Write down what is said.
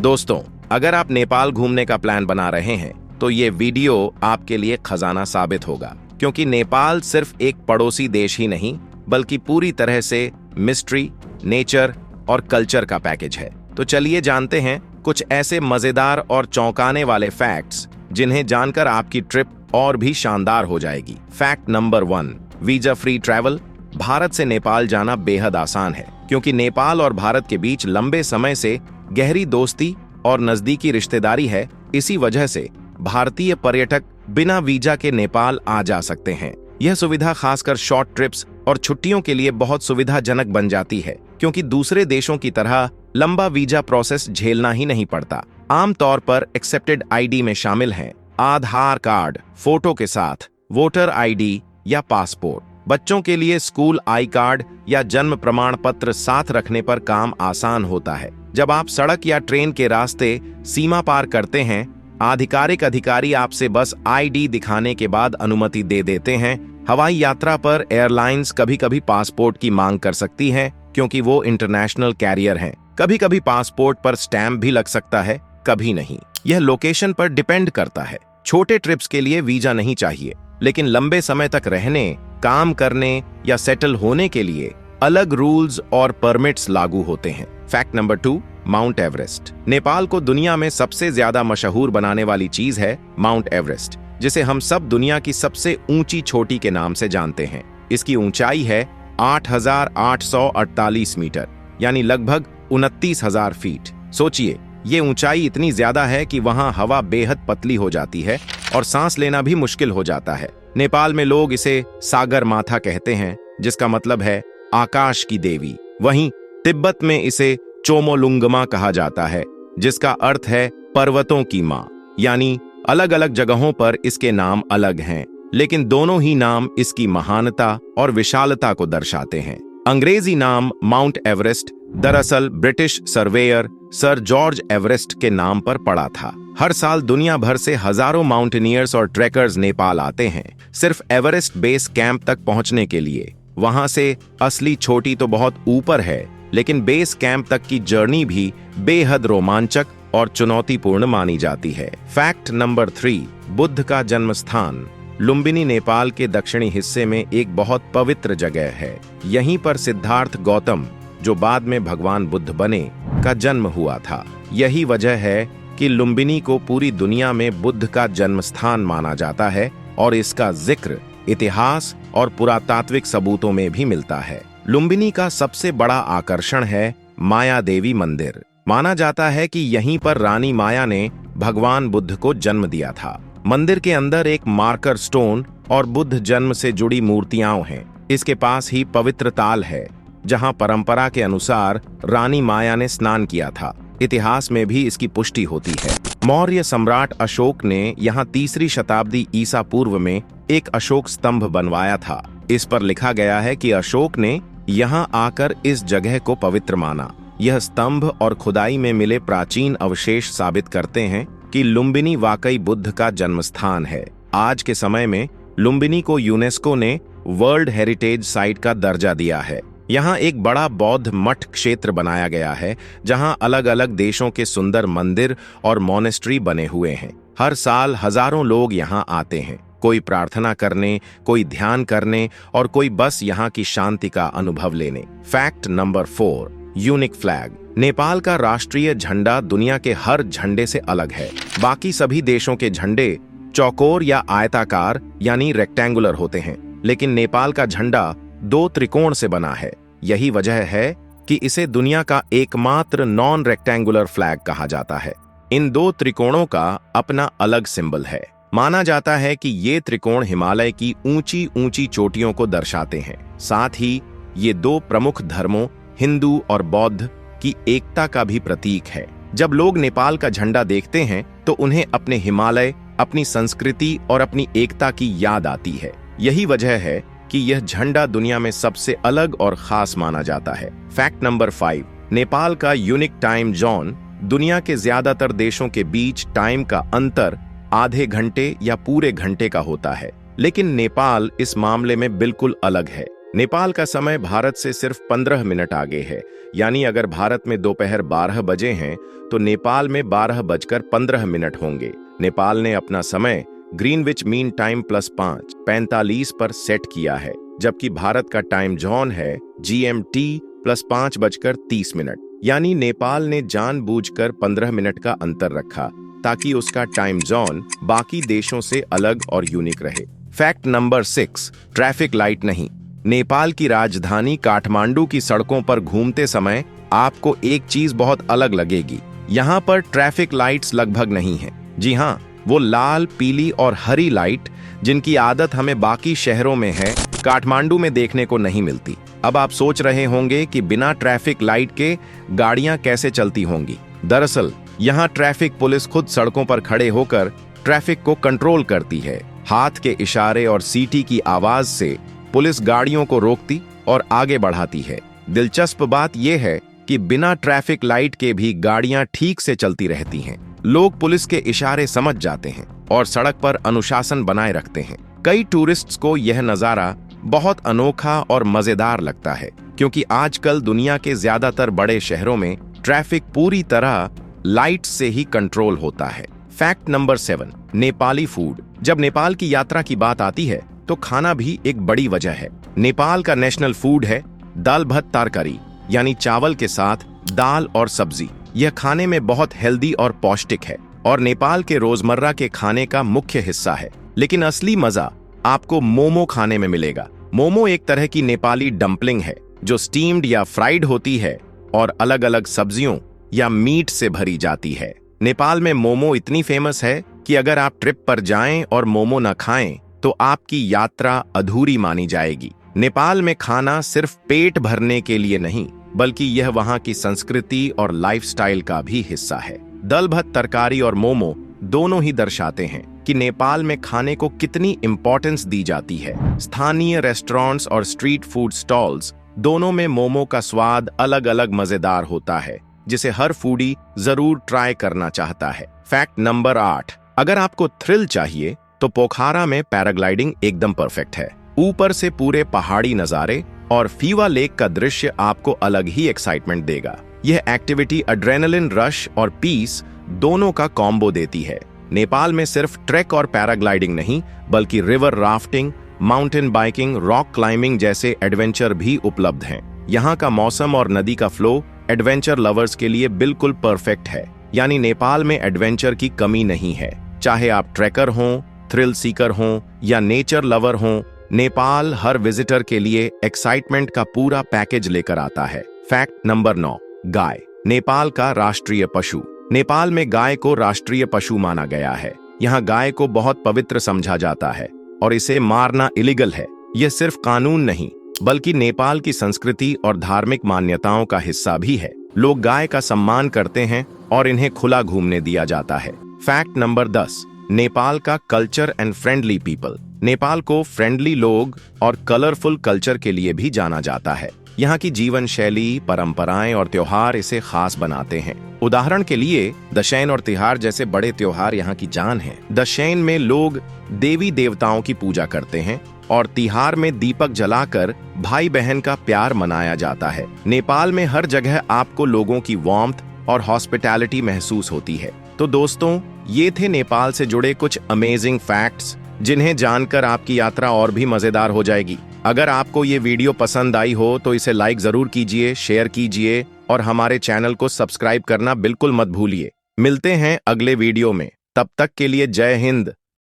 दोस्तों, अगर आप नेपाल घूमने का प्लान बना रहे हैं तो ये वीडियो आपके लिए खजाना साबित होगा, क्योंकि नेपाल सिर्फ एक पड़ोसी देश ही नहीं बल्कि पूरी तरह से मिस्ट्री, नेचर और कल्चर का पैकेज है। तो चलिए जानते हैं कुछ ऐसे मजेदार और चौंकाने वाले फैक्ट्स जिन्हें जानकर आपकी ट्रिप और भी शानदार हो जाएगी। Fact number 1, visa free travel. Bharat से नेपाल जाना बेहद आसान है, क्योंकि नेपाल और भारत के बीच लंबे समय से गहरी दोस्ती और नजदीकी रिश्तेदारी है। इसी वजह से भारतीय पर्यटक बिना वीजा के नेपाल आ जा सकते हैं। यह सुविधा खासकर शॉर्ट ट्रिप्स और छुट्टियों के लिए बहुत सुविधाजनक बन जाती है, क्योंकि दूसरे देशों की तरह लंबा वीजा प्रोसेस झेलना ही नहीं पड़ता। आमतौर पर एक्सेप्टेड आईडी में शामिल हैं आधार कार्ड फोटो के साथ, वोटर आईडी या पासपोर्ट। बच्चों के लिए स्कूल आई कार्ड या जन्म प्रमाण पत्र साथ रखने पर काम आसान होता है। जब आप सड़क या ट्रेन के रास्ते सीमा पार करते हैं, आधिकारिक अधिकारी आपसे बस आईडी दिखाने के बाद अनुमति दे देते हैं। हवाई यात्रा पर एयरलाइंस कभी-कभी पासपोर्ट की मांग कर सकती है, क्योंकि वो इंटरनेशनल कैरियर हैं। कभी-कभी पासपोर्ट पर स्टैम्प भी लग सकता है, कभी नहीं। यह लोकेशन पर डिपेंड करता है। छोटे ट्रिप्स के लिए वीजा नहीं चाहिए, लेकिन लंबे समय तक रहने, काम करने या सेटल होने के लिए अलग रूल्स और परमिट्स लागू होते हैं। Fact number 2, mount Everest. Nepal को दुनिया में सबसे ज्यादा मशहूर बनाने वाली चीज है माउंट एवरेस्ट, जिसे हम सब दुनिया की सबसे ऊंची चोटी के नाम से जानते हैं। इसकी ऊंचाई है 8,848 मीटर, यानी लगभग 29,000 फीट। सोचिए, ये ऊंचाई इतनी ज्यादा है कि वहां हवा बेहद पतली हो जाती है और सांस लेना भी मुश्किल हो जाता है। नेपाल में लोग इसे सागर माथा कहते हैं, जिसका मतलब है आकाश की देवी। वहीं तिब्बत में इसे चोमोलुंगमा कहा जाता है, जिसका अर्थ है पर्वतों की मां। यानी अलग अलग जगहों पर इसके नाम अलग हैं, लेकिन दोनों ही नाम इसकी महानता और विशालता को दर्शाते हैं। अंग्रेजी नाम माउंट एवरेस्ट दरअसल British surveyor sir George Everest के नाम पर पड़ा था। हर साल दुनिया भर से हजारों माउंटेनियर्स और ट्रैकर्स नेपाल आते हैं, सिर्फ एवरेस्ट बेस कैंप तक पहुंचने के लिए। वहां से असली चोटी तो बहुत ऊपर है, लेकिन बेस कैंप तक की जर्नी भी बेहद रोमांचक और चुनौतीपूर्ण मानी जाती है। फैक्ट नंबर 3, बुद्ध का जन्म स्थान। लुम्बिनी नेपाल के दक्षिणी हिस्से में एक बहुत पवित्र जगह है। यहीं पर सिद्धार्थ गौतम, जो बाद में भगवान बुद्ध बने, का जन्म हुआ था। यही वजह है कि लुम्बिनी को पूरी दुनिया में बुद्ध का जन्म स्थान माना जाता है, और इसका जिक्र इतिहास और पुरातात्विक सबूतों में भी मिलता है। लुम्बिनी का सबसे बड़ा आकर्षण है माया देवी मंदिर। माना जाता है कि यहीं पर रानी माया ने भगवान बुद्ध को जन्म दिया था। मंदिर के अंदर एक मार्कर स्टोन और बुद्ध जन्म से जुड़ी मूर्तियां हैं। इसके पास ही पवित्र ताल है, जहां परंपरा के अनुसार रानी माया ने स्नान किया था। इतिहास में भी इसकी पुष्टि होती है। मौर्य सम्राट अशोक ने यहाँ 3री शताब्दी ईसा पूर्व में एक अशोक स्तंभ बनवाया था। इस पर लिखा गया है कि अशोक ने यहाँ आकर इस जगह को पवित्र माना। यह स्तंभ और खुदाई में मिले प्राचीन अवशेष साबित करते हैं कि लुम्बिनी वाकई बुद्ध का जन्म स्थान है। आज के समय में लुम्बिनी को यूनेस्को ने वर्ल्ड हेरिटेज साइट का दर्जा दिया है। यहाँ एक बड़ा बौद्ध मठ क्षेत्र बनाया गया है, जहाँ अलग अलग देशों के सुंदर मंदिर और मोनेस्ट्री बने हुए हैं। हर साल हजारों लोग यहाँ आते हैं, कोई प्रार्थना करने, कोई ध्यान करने और कोई बस यहाँ की शांति का अनुभव लेने। Fact number 4, unique flag. Nepal का राष्ट्रीय झंडा दुनिया के हर झंडे से अलग है। बाकी सभी देशों के झंडे चौकोर या आयताकार यानी रेक्टेंगुलर होते हैं, लेकिन नेपाल का झंडा 2 त्रिकोण से बना है। यही वजह है कि इसे दुनिया का एकमात्र नॉन रेक्टेंगुलर फ्लैग कहा जाता है। इन 2 त्रिकोणों का अपना अलग सिंबल है। माना जाता है कि ये त्रिकोण हिमालय की ऊंची ऊंची चोटियों को दर्शाते हैं। साथ ही ये 2 प्रमुख धर्मों हिंदू और बौद्ध की एकता का भी प्रतीक है। जब लोग नेपाल का झंडा देखते हैं तो उन्हें अपने हिमालय, अपनी संस्कृति और अपनी एकता की याद आती है। यही वजह है कि यह झंडा दुनिया में सबसे अलग और खास माना जाता है। फैक्ट नंबर 5, नेपाल का यूनिक टाइम जोन। दुनिया के ज्यादातर देशों के बीच टाइम का अंतर आधे घंटे या पूरे घंटे का होता है, लेकिन नेपाल इस मामले में बिल्कुल अलग है। नेपाल का समय भारत से सिर्फ 15 मिनट आगे है, यानी अगर भारत में दोपहर 12 बजे हैं तो नेपाल में 12:15 होंगे। नेपाल ने अपना समय ग्रीनविच मीन टाइम +5 45 पर सेट किया है, जबकि भारत का टाइम जोन है GMT +5:30, यानी नेपाल ने जानबूझकर 15 मिनट का अंतर रखा ताकि उसका टाइम जोन बाकी देशों से अलग और यूनिक रहे। फैक्ट नंबर 6, ट्रैफिक लाइट नहीं। नेपाल की राजधानी काठमांडू की सड़कों पर घूमते समय आपको एक चीज बहुत अलग लगेगी, यहाँ पर ट्रैफिक लाइट्स लगभग नहीं है। जी हाँ, वो लाल, पीली और हरी लाइट जिनकी आदत हमें बाकी शहरों में है, काठमांडू में देखने को नहीं मिलती। अब आप सोच रहे होंगे कि बिना ट्रैफिक लाइट के गाड़ियां कैसे चलती होंगी। दरअसल यहाँ ट्रैफिक पुलिस खुद सड़कों पर खड़े होकर ट्रैफिक को कंट्रोल करती है। हाथ के इशारे और सीटी की आवाज से पुलिस गाड़ियों को रोकती और आगे बढ़ाती है। दिलचस्प बात यह है कि बिना ट्रैफिक लाइट के भी गाड़ियां ठीक से चलती रहती हैं। लोग पुलिस के इशारे समझ जाते हैं और सड़क पर अनुशासन बनाए रखते हैं। कई टूरिस्ट्स को यह नजारा बहुत अनोखा और मजेदार लगता है, क्योंकि आजकल दुनिया के ज्यादातर बड़े शहरों में ट्रैफिक पूरी तरह लाइट से ही कंट्रोल होता है। Fact number 7, Nepali food. जब नेपाल की यात्रा की बात आती है तो खाना भी एक बड़ी वजह है। नेपाल का नेशनल फूड है दाल भात तरकारी, यानी चावल के साथ दाल और सब्जी। यह खाने में बहुत हेल्दी और पौष्टिक है और नेपाल के रोजमर्रा के खाने का मुख्य हिस्सा है। लेकिन असली मजा आपको मोमो खाने में मिलेगा। मोमो एक तरह की नेपाली डंपलिंग है जो स्टीम्ड या फ्राइड होती है और अलग अलग सब्जियों या मीट से भरी जाती है। नेपाल में मोमो इतनी फेमस है कि अगर आप ट्रिप पर जाएं और मोमो न खाएं तो आपकी यात्रा अधूरी मानी जाएगी। नेपाल में खाना सिर्फ पेट भरने के लिए नहीं, बल्कि यह वहां की संस्कृति और लाइफस्टाइल का भी हिस्सा है। दाल भात तरकारी और मोमो दोनों ही दर्शाते हैं कि नेपाल में खाने को कितनी इंपॉर्टेंस दी जाती है। स्थानीय रेस्टोरेंट्स और स्ट्रीट फूड स्टॉल्स दोनों में मोमो का स्वाद अलग अलग मजेदार होता है, जिसे हर फूडी जरूर ट्राई करना चाहता है। फैक्ट नंबर 8, अगर आपको थ्रिल चाहिए तो पोखरा में पैराग्लाइडिंग एकदम परफेक्ट है। ऊपर से पूरे पहाड़ी नजारे और फीवा लेक का दृश्य आपको अलग ही एक्साइटमेंट देगा। यह एक्टिविटी एड्रेनलिन रश और पीस दोनों का कॉम्बो देती है। नेपाल में सिर्फ ट्रैक और पैराग्लाइडिंग नहीं, बल्कि river rafting, mountain biking, rock climbing जैसे एडवेंचर भी उपलब्ध हैं। यहाँ का मौसम और नदी का फ्लो एडवेंचर लवर्स के लिए बिल्कुल परफेक्ट है, यानी नेपाल में एडवेंचर की कमी नहीं है। चाहे आप ट्रैकर हों, थ्रिल सीकर हों या नेचर लवर हों, नेपाल हर विजिटर के लिए एक्साइटमेंट का पूरा पैकेज लेकर आता है। फैक्ट नंबर 9, गाय। नेपाल का राष्ट्रीय पशु। नेपाल में गाय को राष्ट्रीय पशु माना गया है। यहाँ गाय को बहुत पवित्र समझा जाता है और इसे मारना इलीगल है। यह सिर्फ कानून नहीं, बल्कि नेपाल की संस्कृति और धार्मिक मान्यताओं का हिस्सा भी है। लोग गाय का सम्मान करते हैं और इन्हें खुला घूमने दिया जाता है। फैक्ट नंबर 10, नेपाल का culture and friendly people. Nepal को फ्रेंडली लोग और कलरफुल कल्चर के लिए भी जाना जाता है। यहाँ की जीवन शैली, परंपराएं और त्योहार इसे खास बनाते हैं। उदाहरण के लिए दशैन और तिहार जैसे बड़े त्योहार यहाँ की जान हैं। दशैन में लोग देवी देवताओं की पूजा करते हैं और तिहार में दीपक जलाकर भाई बहन का प्यार मनाया जाता है। नेपाल में हर जगह आपको लोगों की वार्मथ और हॉस्पिटैलिटी महसूस होती है। तो दोस्तों, ये थे नेपाल से जुड़े कुछ अमेजिंग फैक्ट्स, जिन्हें जानकर आपकी यात्रा और भी मजेदार हो जाएगी। अगर आपको ये वीडियो पसंद आई हो तो इसे लाइक जरूर कीजिए, शेयर कीजिए और हमारे चैनल को सब्सक्राइब करना बिल्कुल मत भूलिए। मिलते हैं अगले वीडियो में, तब तक के लिए जय हिंद।